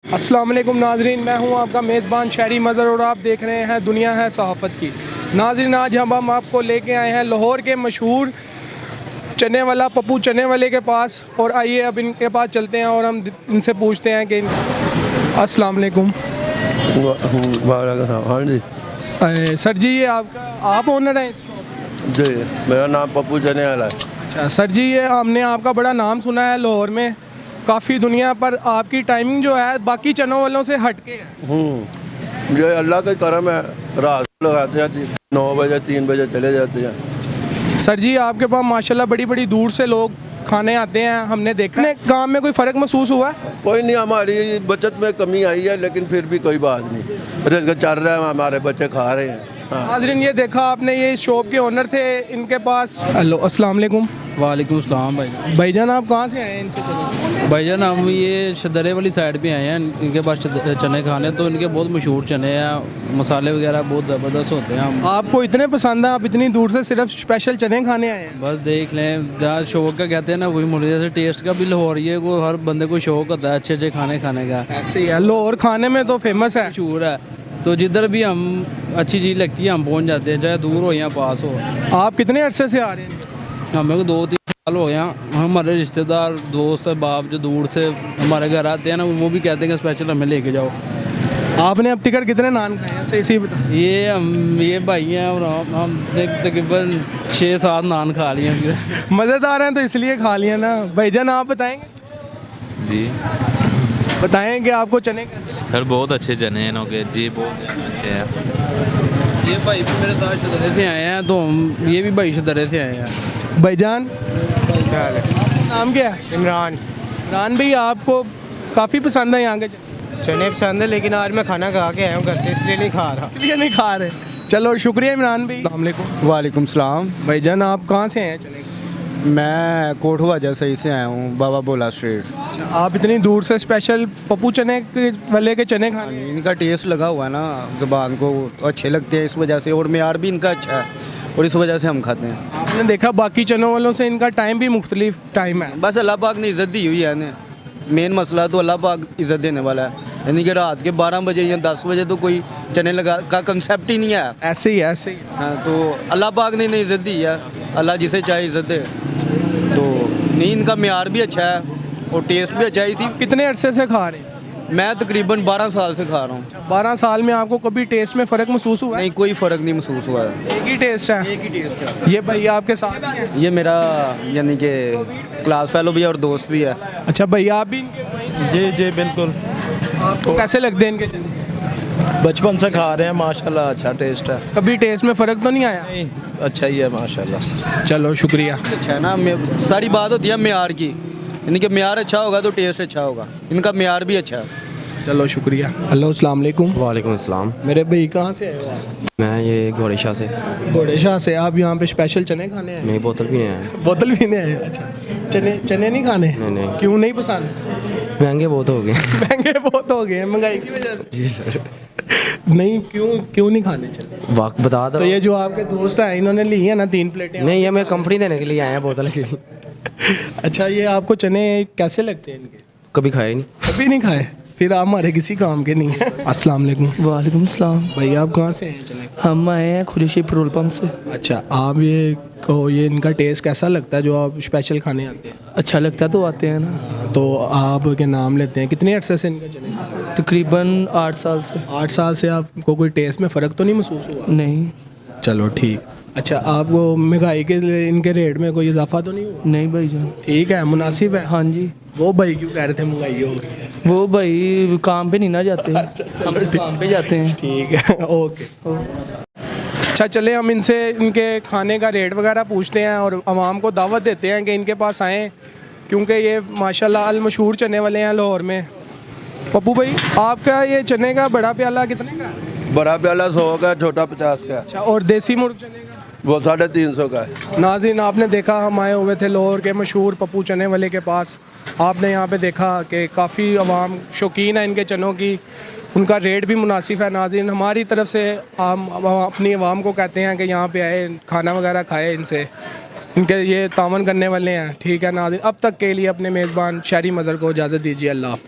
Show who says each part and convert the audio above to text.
Speaker 1: अस्सलाम वालेकुम नाजरीन, मैं हूं आपका मेज़बान शहरी मज़र और आप देख रहे हैं दुनिया है सहाफ़त की। नाजरीन, आज हम आपको लेके आए हैं लाहौर के मशहूर चने वाला पप्पू चने वाले के पास। और आइए अब इनके पास चलते हैं और हम इनसे पूछते हैं कि अस्सलाम वालेकुम।
Speaker 2: हाँ जी
Speaker 1: सर जी, ये आप ओनर हैं इस शॉप?
Speaker 2: जी, मेरा नाम पप्पू चने वाला है।
Speaker 1: अच्छा सर जी, ये हमने आपका बड़ा नाम सुना है लाहौर में, काफ़ी दुनिया पर आपकी टाइमिंग जो है बाकी चनों वालों से हटके है।
Speaker 2: ये अल्लाह का करम है, रात लगाते हैं 9 बजे 3 बजे चले जाते हैं।
Speaker 1: सर जी, आपके पास माशाल्लाह बड़ी बड़ी दूर से लोग खाने आते हैं, हमने देखा है। काम में कोई फ़र्क महसूस हुआ है?
Speaker 2: कोई नहीं, हमारी बचत में कमी आई है, लेकिन फिर भी कोई बात नहीं, रिज़्क़ चल रहा है, हमारे बच्चे खा रहे हैं। हाँ।
Speaker 1: नाज़रीन, ये देखा आपने, ये इस शॉप के ओनर थे, इनके पास। हेलो, अस्सलाम वालेकुम।
Speaker 3: वालेकुम सलाम भाई।
Speaker 1: भाईजान, आप कहाँ से आए हैं? इनसे चलो।
Speaker 3: भाईजान, हम ये शदरे वाली साइड पे आए हैं, इनके पास चने खाने, तो इनके बहुत मशहूर चने हैं, मसाले वगैरह बहुत ज़बरदस्त होते हैं। हम
Speaker 1: आपको इतने पसंद है, आप इतनी दूर से सिर्फ स्पेशल चने खाने आए हैं?
Speaker 3: बस देख लें, जहाँ शौक का कहते हैं ना वही मुझे, जैसे टेस्ट का भी लाहौर ये को हर बंदे को शौक होता है अच्छे अच्छे खाने खाने का।
Speaker 1: ऐसे ही है, लाहौर खाने में तो फेमस है,
Speaker 3: मशहूर है, तो जिधर भी हम अच्छी चीज़ लगती है हम पहुँच जाते हैं, चाहे दूर हो या पास हो।
Speaker 1: आप कितने अरसे से आ रहे हैं?
Speaker 3: हमें को 2-3 साल हो गया। हमारे रिश्तेदार दोस्त बाप जो दूर से हमारे घर आते हैं ना, वो भी कहते हैं कि स्पेशल हमें लेके जाओ।
Speaker 1: आपने अब तक कितने नान खाए हैं? सही बता।
Speaker 3: ये भाई हैं और हमने तकरीबन 6-7 नान खा लिए हैं।
Speaker 1: मज़ेदार हैं तो इसलिए खा लिया ना। भाईजान, आप बताएंगे?
Speaker 4: जी
Speaker 1: बताएं कि आपको चने कैसे लगे?
Speaker 4: सर, बहुत अच्छे चने हैं इनके जी, बहुत अच्छे हैं।
Speaker 3: ये भाई भी मेरे साथ शदरे से आए हैं, तो ये भी भाई शदरे से आए हैं।
Speaker 1: भाईजान, नाम क्या है?
Speaker 5: इमरान।
Speaker 1: इमरान भाई, आपको काफ़ी पसंद है यहाँ के चने?
Speaker 5: चने पसंद है, लेकिन आज मैं खाना खा के आया हूँ घर से, इसलिए नहीं खा रहा।
Speaker 1: इसलिए नहीं खा रहे। चलो, शुक्रिया इमरान भाई। अस्सलाम वालेकुम।
Speaker 5: वालेकुम सलाम।
Speaker 1: भाईजान, आप कहाँ से हैं चने?
Speaker 5: मैं कोटवा सही से आया हूँ, बाबा बोला स्ट्रीट।
Speaker 1: आप इतनी दूर से स्पेशल पप्पू चने वाले के चने खाने?
Speaker 5: इनका टेस्ट लगा हुआ है ना ज़ुबान को, अच्छे लगते हैं इस वजह से, और मेयार भी इनका अच्छा है और इस वजह से हम खाते हैं।
Speaker 1: आपने देखा बाकी चनों वालों से इनका टाइम भी मुख्तलिफ टाइम है।
Speaker 5: बस अल्लाह पाक ने इज़्ज़त दी हुई है इन्हें, मेन मसला तो अल्लाह पाक इज़्ज़त देने वाला है, यानी कि रात के 12 बजे या 10 बजे तो कोई चने लगा का कंसेप्ट ही नहीं है।
Speaker 1: ऐसे ही ऐसे ही।
Speaker 5: हाँ, तो अल्लाह पाक ने इन्हें इज़्ज़त दी है, अल्लाह जिसे चाहे इज़्ज़त दे। तो नहीं, इनका मेयार भी अच्छा है और टेस्ट भी अच्छा है। इसी
Speaker 1: कितने अरसे से खा रहे हैं?
Speaker 5: मैं तकरीबन 12 साल से खा रहा हूँ।
Speaker 1: 12 साल में आपको कभी टेस्ट में फ़र्क महसूस हुआ है?
Speaker 5: नहीं, कोई फ़र्क नहीं महसूस हुआ है,
Speaker 1: एक ही टेस्ट है।
Speaker 5: एक ही टेस्ट है।
Speaker 1: ये भैया आपके साथ ही हैं?
Speaker 5: ये मेरा यानी कि क्लास फेलो भी है और दोस्त भी है।
Speaker 1: अच्छा भैया, आप भी इनके?
Speaker 6: जी जी बिल्कुल,
Speaker 1: आपको कैसे लगते हैं इनके चने?
Speaker 6: बचपन से खा रहे हैं माशाल्लाह, अच्छा टेस्ट है।
Speaker 1: कभी टेस्ट में फ़र्क तो नहीं आया?
Speaker 6: नहीं, अच्छा ही है माशाल्लाह।
Speaker 1: चलो, शुक्रिया।
Speaker 5: अच्छा है ना, सारी बात होती है मेयार की, यानी कि मेयार अच्छा होगा तो टेस्ट अच्छा होगा, इनका मेयार भी अच्छा है।
Speaker 1: चलो, शुक्रिया। हेलो, अस्सलाम वालेकुम।
Speaker 7: वालेकुम अस्सलाम।
Speaker 1: मेरे भाई, कहाँ से आए हो आप?
Speaker 7: मैं ये घोड़े शाह से।
Speaker 1: घोड़े शाह से। आप यहाँ पे स्पेशल चने खाने आए?
Speaker 7: नहीं, बोतल भी नहीं आया।
Speaker 1: बोतल पीने आए? अच्छा, चने नहीं खाने?
Speaker 7: नहीं नहीं,
Speaker 1: क्यों नहीं पसंद?
Speaker 7: महंगे बहुत हो गए।
Speaker 1: महंगे बहुत हो गए हैं महंगाई की वजह से?
Speaker 7: जी सर।
Speaker 1: नहीं, क्यों नहीं खाने चने?
Speaker 7: वाक बता दो।
Speaker 1: तो ये जो आपके दोस्त हैं, इन्होंने ली है ना 3 प्लेटें?
Speaker 7: नहीं, ये मैं कंपनी देने के लिए आया बोतल की।
Speaker 1: अच्छा, ये आपको चने कैसे लगते हैं इनके?
Speaker 7: कभी खाए नहीं।
Speaker 1: कभी नहीं खाए? फिर आप हमारे किसी काम के नहीं हैं। अस्सलाम वालेकुम।
Speaker 8: वालेकुम सलाम।
Speaker 1: भाई, आप कहाँ से हैं चने?
Speaker 8: हम आए हैं खुर्शी पेट्रोल पंप से।
Speaker 1: अच्छा, आप ये कहो, ये इनका टेस्ट कैसा लगता है जो आप स्पेशल खाने आते हैं?
Speaker 8: अच्छा लगता है तो आते हैं ना।
Speaker 1: तो आप के नाम लेते हैं, कितने अरसे से इनका चने खा रहे हैं?
Speaker 8: तकरीबन 8 साल से।
Speaker 1: 8 साल से आपको कोई टेस्ट में फ़र्क तो नहीं महसूस हुआ?
Speaker 8: नहीं।
Speaker 1: चलो, ठीक। अच्छा, आपको महंगाई के इनके रेट में कोई इजाफा तो नहीं हुआ?
Speaker 8: नहीं भाईजान।
Speaker 1: ठीक है, मुनासिब है।
Speaker 8: हाँ जी।
Speaker 1: वो भाई क्यों कह रहे थे महंगाई हो गई है?
Speaker 8: वो भाई काम पे नहीं ना जाते, हम काम पे जाते हैं।
Speaker 1: ठीक है, ओके। अच्छा, चले हम इनसे इनके खाने का रेट वगैरह पूछते हैं और आवाम को दावत देते हैं कि इनके पास आएँ, क्योंकि ये माशाल्लाह अल मशहूर चने वाले हैं लाहौर में। पप्पू भाई, आपका ये चने का बड़ा प्याला कितने का है?
Speaker 2: बड़ा प्याला 100 का, छोटा 50 का।
Speaker 1: अच्छा, और देसी मुर्ग चने का?
Speaker 2: वो 350 का है।
Speaker 1: नाज़रीन, आपने देखा, हम आए हुए थे लाहौर के मशहूर पप्पू चने वाले के पास। आपने यहाँ पे देखा कि काफ़ी आवाम शौकीन है इनके चनों की, उनका रेट भी मुनासिब है। नाज़रीन, हमारी तरफ से हम अपनी आवाम को कहते हैं कि यहाँ पे आए, खाना वगैरह खाए इनसे, इनके ये तावन करने वाले हैं। ठीक है नाज़रीन, अब तक के लिए अपने मेज़बान शहरी मज़र को इजाज़त दीजिए। अल्लाह हाफ़िज़।